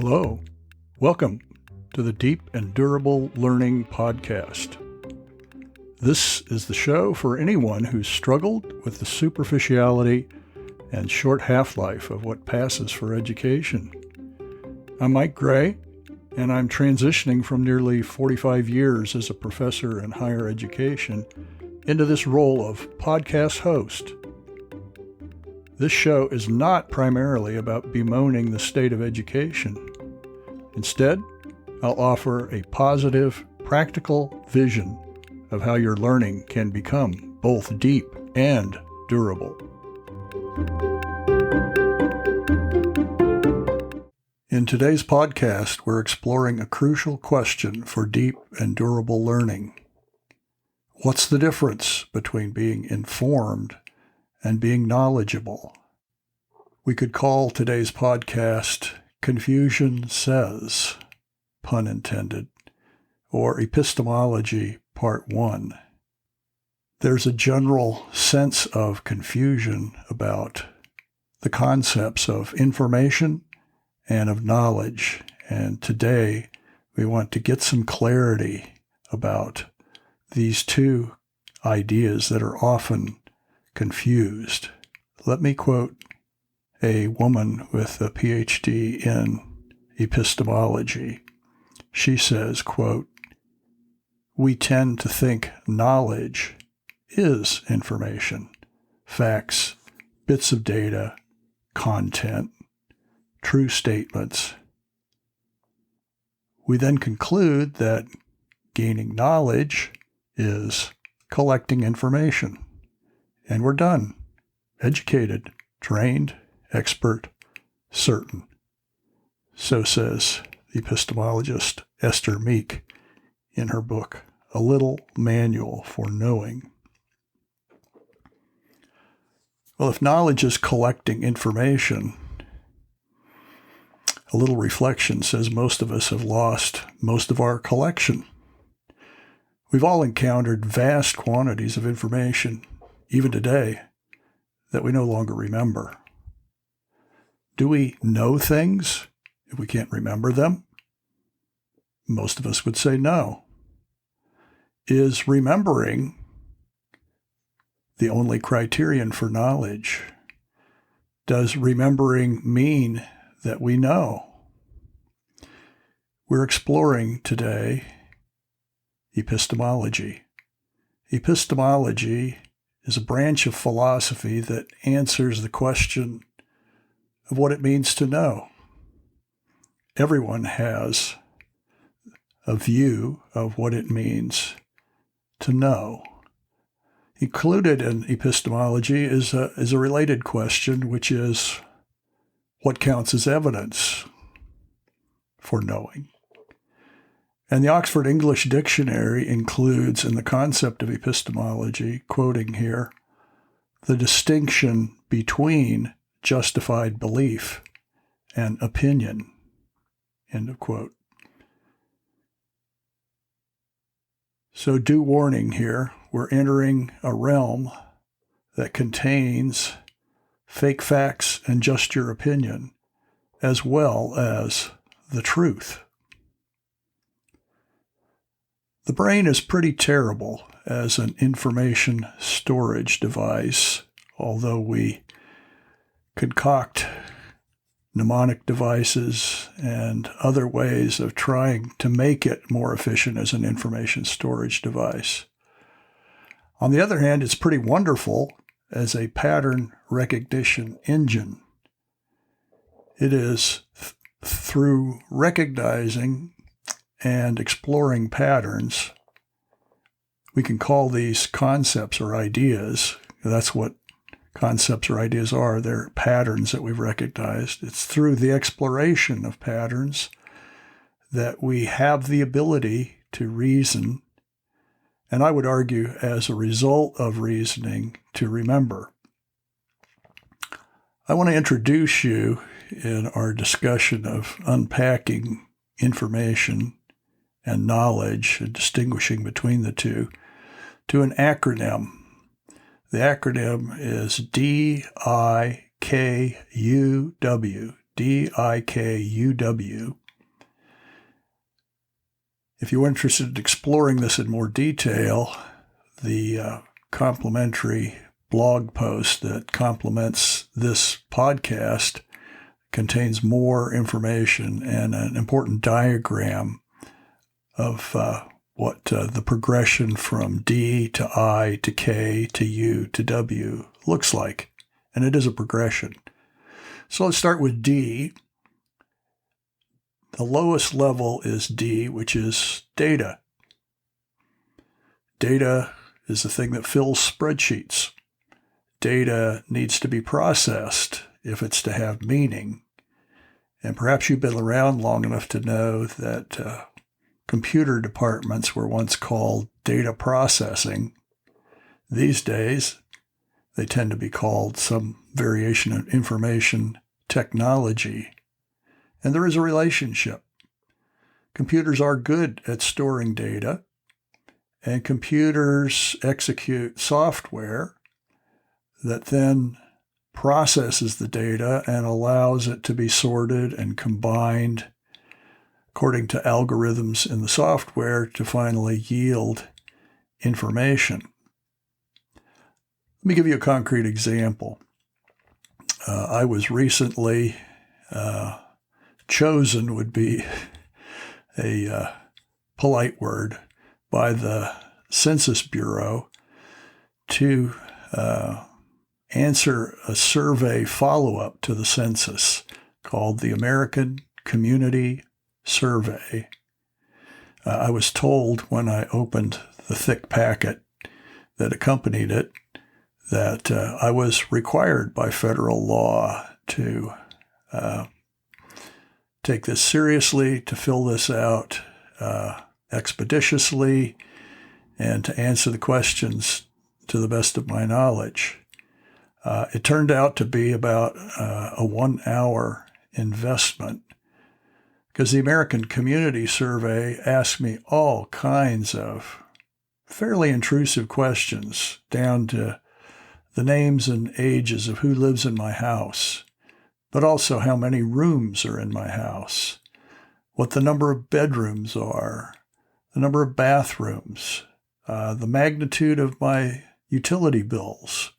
Hello. Welcome to the Deep and Durable Learning Podcast. This is the show for anyone who's struggled with the superficiality and short half-life of what passes for education. I'm Mike Gray, and I'm transitioning from nearly 45 years as a professor in higher education into this role of podcast host. This show is not primarily about bemoaning the state of education. Instead, I'll offer a positive, practical vision of how your learning can become both deep and durable. In today's podcast, we're exploring a crucial question for deep and durable learning. What's the difference between being informed and being knowledgeable? We could call today's podcast Confusion Says, pun intended, or Epistemology Part 1. There's a general sense of confusion about the concepts of information and of knowledge, and today we want to get some clarity about these two ideas that are often confused. Let me quote a woman with a PhD in epistemology. She says, quote, "We tend to think knowledge is information, facts, bits of data, content, true statements. We then conclude that gaining knowledge is collecting information. And we're done. Educated, trained, expert, certain." So says the epistemologist Esther Meek in her book, A Little Manual for Knowing. Well, if knowledge is collecting information, a little reflection says most of us have lost most of our collection. We've all encountered vast quantities of information, even today, that we no longer remember. Do we know things if we can't remember them? Most of us would say no. Is remembering the only criterion for knowledge? Does remembering mean that we know? We're exploring today epistemology. Epistemology is a branch of philosophy that answers the question of what it means to know. Everyone has a view of what it means to know. Included in epistemology is a related question, which is what counts as evidence for knowing. And the Oxford English Dictionary includes in the concept of epistemology, quoting here, the distinction between justified belief and opinion, end of quote. So due warning here, we're entering a realm that contains fake facts and just your opinion, as well as the truth. The brain is pretty terrible as an information storage device, although we concoct mnemonic devices and other ways of trying to make it more efficient as an information storage device. On the other hand, it's pretty wonderful as a pattern recognition engine. It is through recognizing and exploring patterns, we can call these concepts or ideas. That's what concepts or ideas are. They're patterns that we've recognized. It's through the exploration of patterns that we have the ability to reason, and I would argue as a result of reasoning, to remember. I want to introduce you in our discussion of unpacking information and knowledge and distinguishing between the two to an acronym. The acronym is DIKUW, DIKUW. If you're interested in exploring this in more detail, the complimentary blog post that complements this podcast contains more information and an important diagram of what the progression from D to I to K to U to W looks like. And it is a progression. So let's start with D. The lowest level is D, which is data. Data is the thing that fills spreadsheets. Data needs to be processed if it's to have meaning. And perhaps you've been around long enough to know that computer departments were once called data processing. These days, they tend to be called some variation of information technology. And there is a relationship. Computers are good at storing data, and computers execute software that then processes the data and allows it to be sorted and combined according to algorithms in the software to finally yield information. Let me give you a concrete example. I was recently chosen, would be a polite word, by the Census Bureau to answer a survey follow-up to the census called the American Community Survey. I was told when I opened the thick packet that accompanied it that I was required by federal law to take this seriously, to fill this out expeditiously, and to answer the questions to the best of my knowledge. It turned out to be about a 1-hour investment because the American Community Survey asked me all kinds of fairly intrusive questions, down to the names and ages of who lives in my house, but also how many rooms are in my house, what the number of bedrooms are, the number of bathrooms, the magnitude of my utility bills,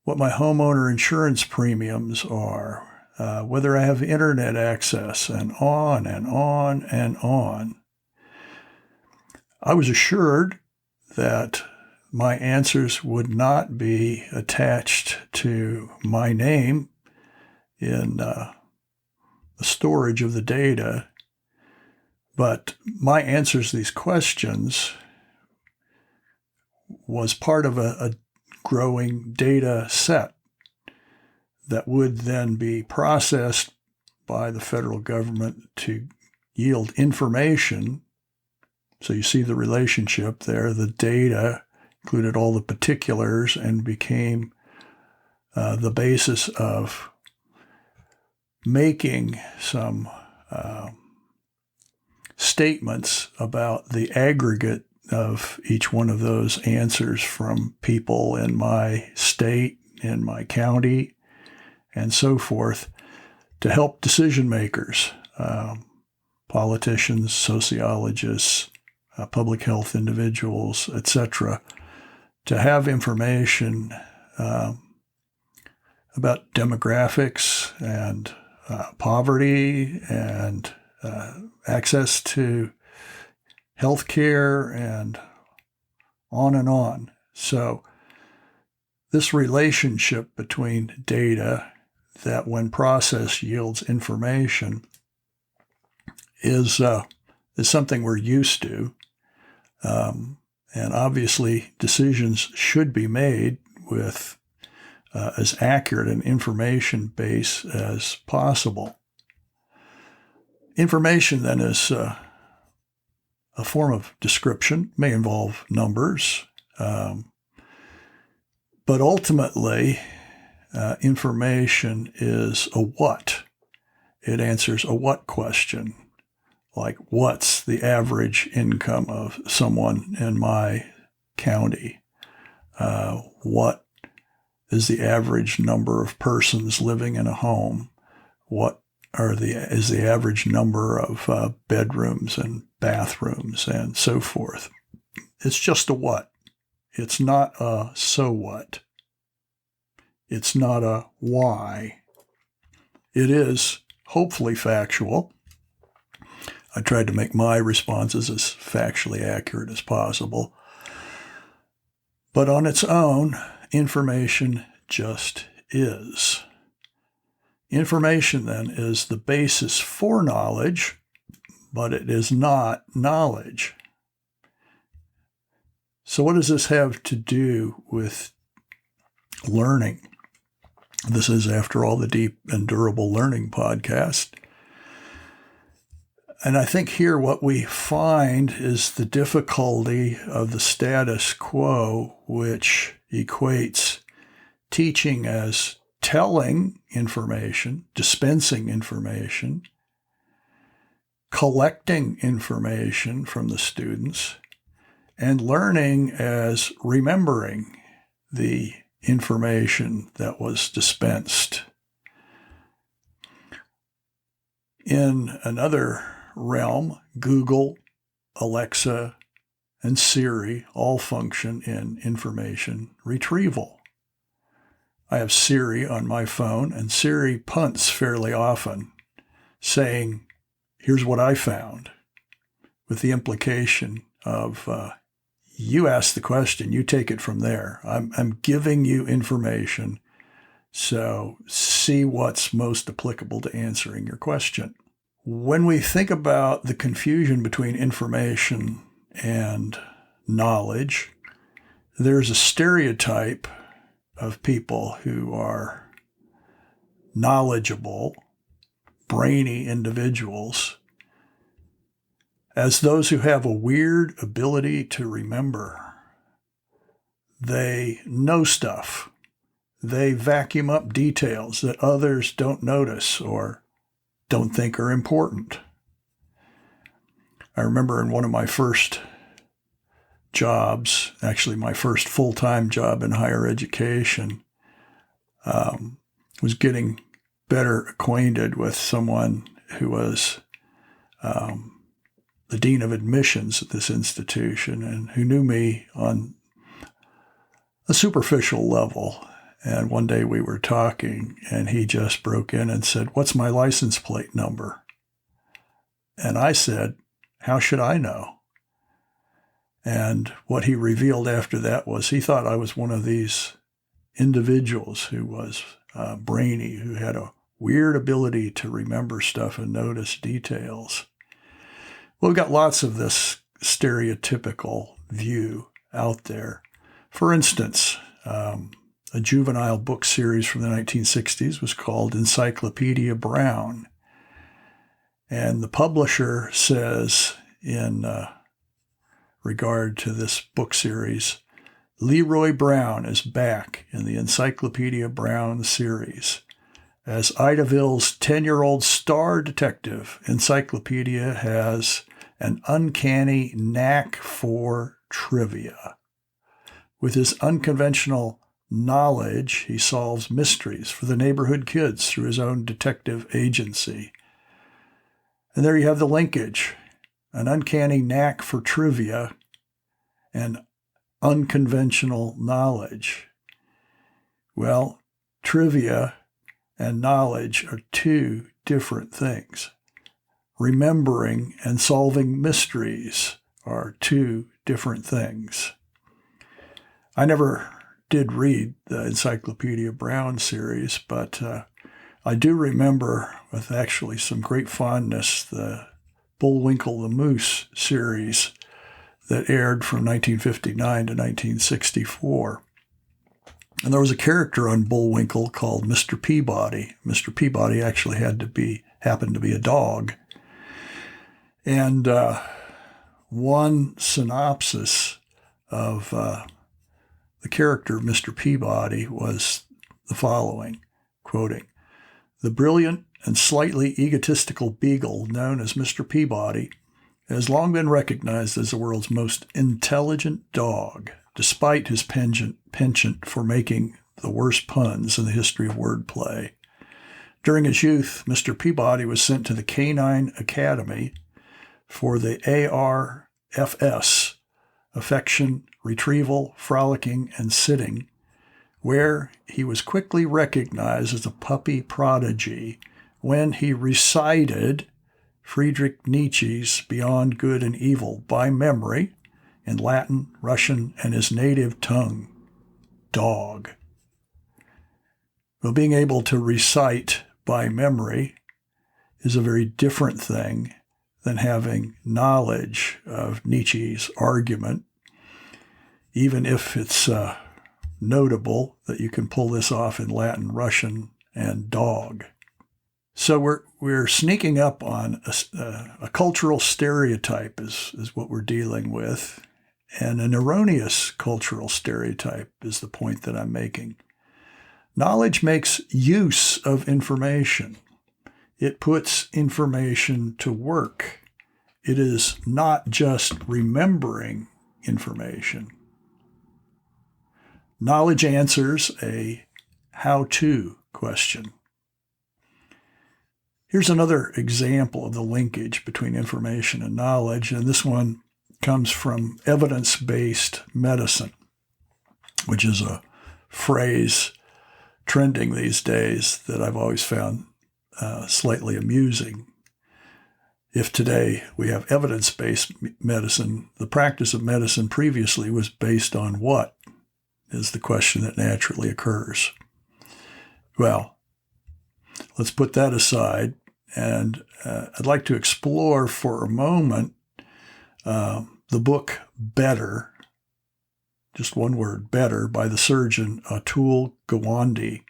what my homeowner insurance premiums are, whether I have internet access, and on and on and on. I was assured that my answers would not be attached to my name in the storage of the data, but my answers to these questions was part of a growing data set that would then be processed by the federal government to yield information. So you see the relationship there. The data included all the particulars and became the basis of making some statements about the aggregate of each one of those answers from people in my state, in my county, and so forth, to help decision makers, politicians, sociologists, public health individuals, etc., to have information about demographics and poverty and access to health care and on and on. So this relationship between data that when processed yields information is something we're used to. And obviously decisions should be made with as accurate an information base as possible. Information then is a form of description, may involve numbers, but ultimately information is a what. It answers a what question, like what's the average income of someone in my county? What is the average number of persons living in a home? is the average number of bedrooms and bathrooms and so forth. It's just a what. It's not a so what. It's not a why. It is hopefully factual. I tried to make my responses as factually accurate as possible. But on its own, information just is. Information, then, is the basis for knowledge, but it is not knowledge. So what does this have to do with learning? This is, after all, the Deep and Durable Learning podcast. And I think here what we find is the difficulty of the status quo, which equates teaching as telling information, dispensing information, collecting information from the students, and learning as remembering the information that was dispensed. In another realm, Google, Alexa, and Siri all function in information retrieval. I have Siri on my phone, and Siri punts fairly often, saying, here's what I found, with the implication of, you ask the question, you take it from there. I'm giving you information, so see what's most applicable to answering your question. When we think about the confusion between information and knowledge, there's a stereotype of people who are knowledgeable, brainy individuals as those who have a weird ability to remember. They know stuff. They vacuum up details that others don't notice or don't think are important. I remember in one of my first jobs, actually my first full-time job in higher education, was getting better acquainted with someone who was the dean of admissions at this institution and who knew me on a superficial level. And one day we were talking and he just broke in and said, "What's my license plate number?" And I said, "How should I know?" And what he revealed after that was he thought I was one of these individuals who was brainy, who had a weird ability to remember stuff and notice details. Well, we've got lots of this stereotypical view out there. For instance, a juvenile book series from the 1960s was called Encyclopedia Brown. And the publisher says in regard to this book series, Leroy Brown is back in the Encyclopedia Brown series. As Idaville's 10-year-old star detective, Encyclopedia has an uncanny knack for trivia. With his unconventional knowledge, he solves mysteries for the neighborhood kids through his own detective agency. And there you have the linkage, an uncanny knack for trivia and unconventional knowledge. Well, trivia and knowledge are two different things. Remembering and solving mysteries are two different things. I never did read the Encyclopedia Brown series, but I do remember with actually some great fondness the Bullwinkle the Moose series that aired from 1959 to 1964. And there was a character on Bullwinkle called Mr. Peabody. Mr. Peabody actually happened to be a dog. And one synopsis of the character of Mr. Peabody was the following, quoting, "The brilliant and slightly egotistical beagle known as Mr. Peabody has long been recognized as the world's most intelligent dog, despite his penchant for making the worst puns in the history of wordplay. During his youth, Mr. Peabody was sent to the Canine Academy for the ARFS, affection, retrieval, frolicking, and sitting, where he was quickly recognized as a puppy prodigy when he recited Friedrich Nietzsche's Beyond Good and Evil by memory in Latin, Russian, and his native tongue, dog. Well, being able to recite by memory is a very different thing than having knowledge of Nietzsche's argument, even if it's notable that you can pull this off in Latin, Russian, and dog. So we're sneaking up on a cultural stereotype is what we're dealing with, and an erroneous cultural stereotype is the point that I'm making. Knowledge makes use of information. It puts information to work. It is not just remembering information. Knowledge answers a how-to question. Here's another example of the linkage between information and knowledge, and this one comes from evidence-based medicine, which is a phrase trending these days that I've always found slightly amusing. If today we have evidence-based medicine, the practice of medicine previously was based on what? Is the question that naturally occurs. Well, let's put that aside, and I'd like to explore for a moment the book Better, just one word, Better, by the surgeon Atul Gawande,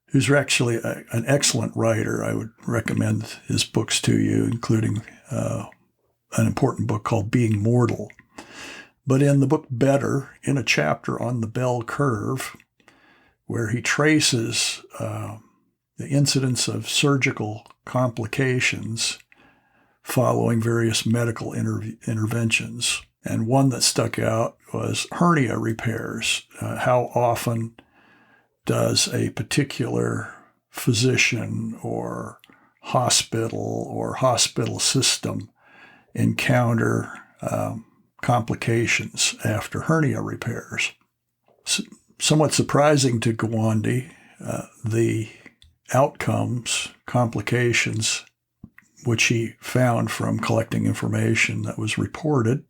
who's actually an excellent writer. I would recommend his books to you, including an important book called Being Mortal. But in the book Better, in a chapter on the bell curve, where he traces the incidence of surgical complications following various medical interventions, and one that stuck out was hernia repairs. How often does a particular physician or hospital system encounter complications after hernia repairs? Somewhat surprising to Gawande, the outcomes, complications, which he found from collecting information that was reported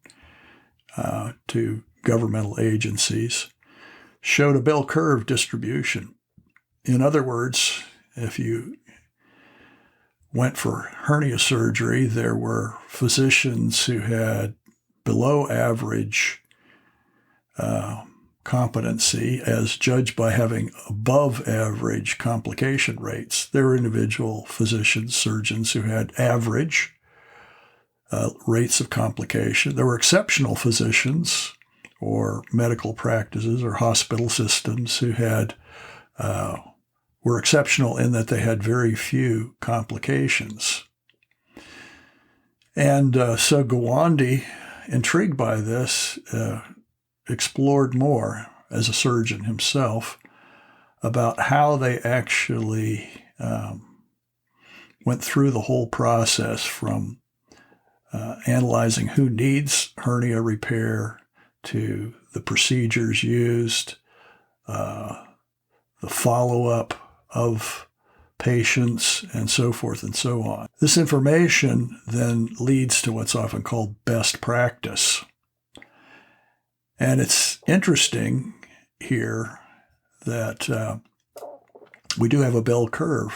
to governmental agencies, showed a bell curve distribution. In other words, if you went for hernia surgery, there were physicians who had below average competency as judged by having above average complication rates. There were individual physicians, surgeons who had average rates of complication. There were exceptional physicians or medical practices or hospital systems who had were exceptional in that they had very few complications. And so Gawande, intrigued by this, explored more as a surgeon himself about how they actually went through the whole process from analyzing who needs hernia repair to the procedures used, the follow-up of patients, and so forth and so on. This information then leads to what's often called best practice. And it's interesting here that we do have a bell curve.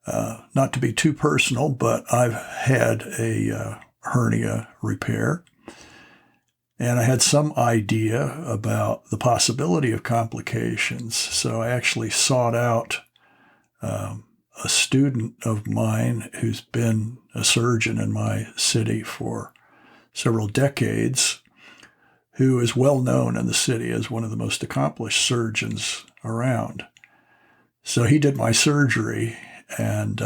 Not to be too personal, but I've had a hernia repair, and I had some idea about the possibility of complications. So I actually sought out a student of mine who's been a surgeon in my city for several decades, who is well known in the city as one of the most accomplished surgeons around. So he did my surgery, and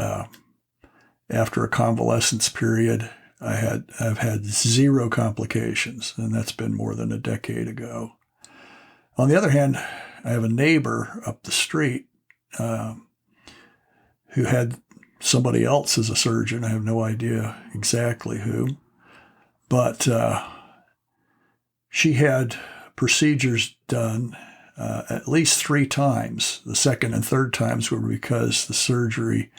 after a convalescence period, I've had zero complications, and that's been more than a decade ago. On the other hand, I have a neighbor up the street who had somebody else as a surgeon. I have no idea exactly who, but she had procedures done at least 3 times. The second and third times were because the surgery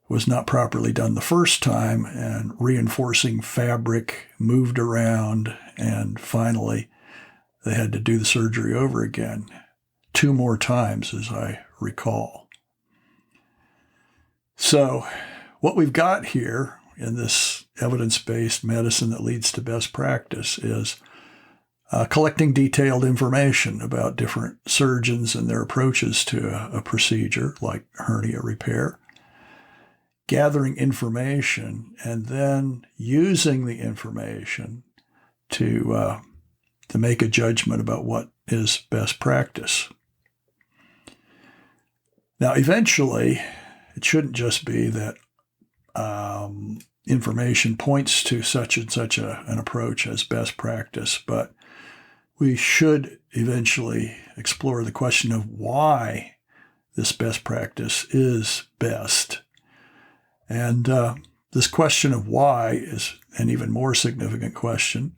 was not properly done the first time, and reinforcing fabric moved around, and finally they had to do the surgery over again 2 more times, as I recall. So what we've got here in this evidence-based medicine that leads to best practice is collecting detailed information about different surgeons and their approaches to a procedure like hernia repair, gathering information, and then using the information to make a judgment about what is best practice. Now, eventually, it shouldn't just be that information points to such and such an approach as best practice, but we should eventually explore the question of why this best practice is best. And this question of why is an even more significant question.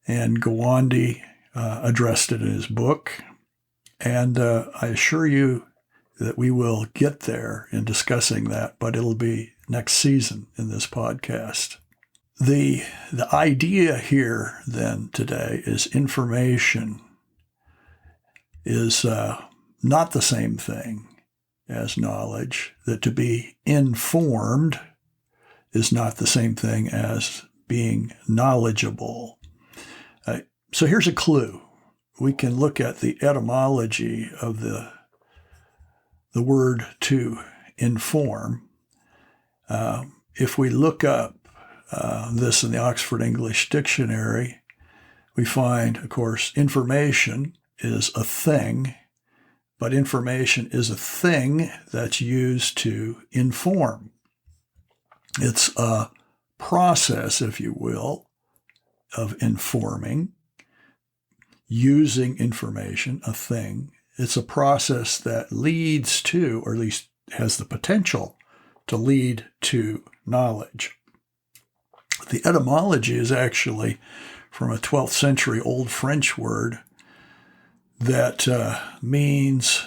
And Gawande addressed it in his book. And I assure you that we will get there in discussing that, but it'll be next season in this podcast. The idea here then today is information is not the same thing as knowledge, that to be informed is not the same thing as being knowledgeable. So here's a clue. We can look at the etymology of the word to inform. If we look up this in the Oxford English Dictionary, we find, of course, information is a thing, but information is a thing that's used to inform. It's a process, if you will, of informing, using information, a thing. It's a process that leads to, or at least has the potential to lead to, knowledge. The etymology is actually from a 12th century Old French word that means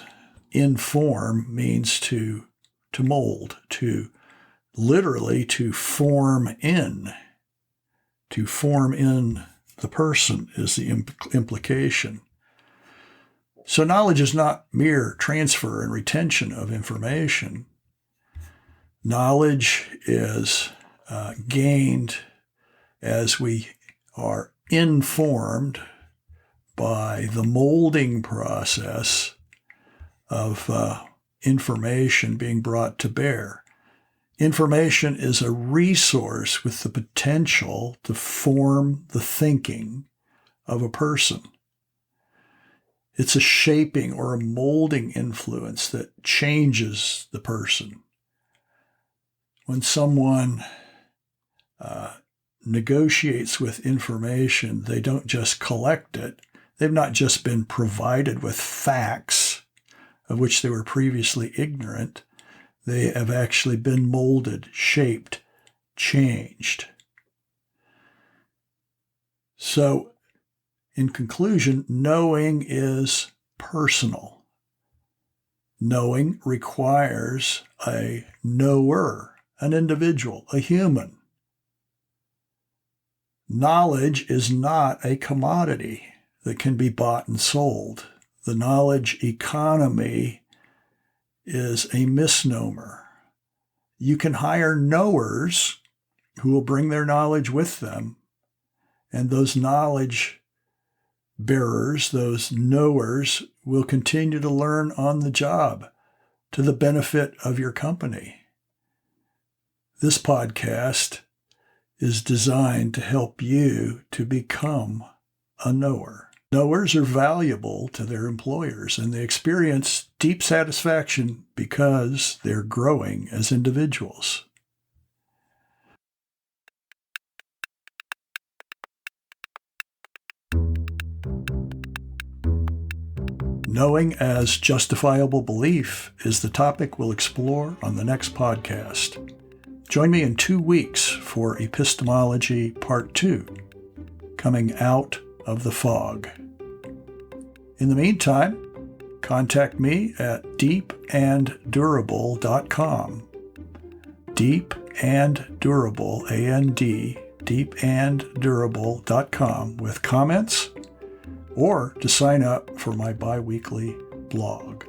inform, means to mold, to literally to form in. To form in the person is the implication. So knowledge is not mere transfer and retention of information. Knowledge is gained as we are informed by the molding process of information being brought to bear. Information is a resource with the potential to form the thinking of a person. It's a shaping or a molding influence that changes the person. When someone negotiates with information, they don't just collect it. They've not just been provided with facts of which they were previously ignorant. They have actually been molded, shaped, changed. So, in conclusion, knowing is personal. Knowing requires a knower, an individual, a human. Knowledge is not a commodity that can be bought and sold. The knowledge economy is a misnomer. You can hire knowers who will bring their knowledge with them, and those knowledge bearers, those knowers, will continue to learn on the job to the benefit of your company. This podcast is designed to help you to become a knower. Knowers are valuable to their employers, and they experience deep satisfaction because they're growing as individuals. Knowing as justifiable belief is the topic we'll explore on the next podcast. Join me in 2 weeks for Epistemology Part 2, Coming Out of the Fog. In the meantime, contact me at deepanddurable.com. Deep and Durable, A-N-D, deepanddurable.com with comments or to sign up for my bi-weekly blog.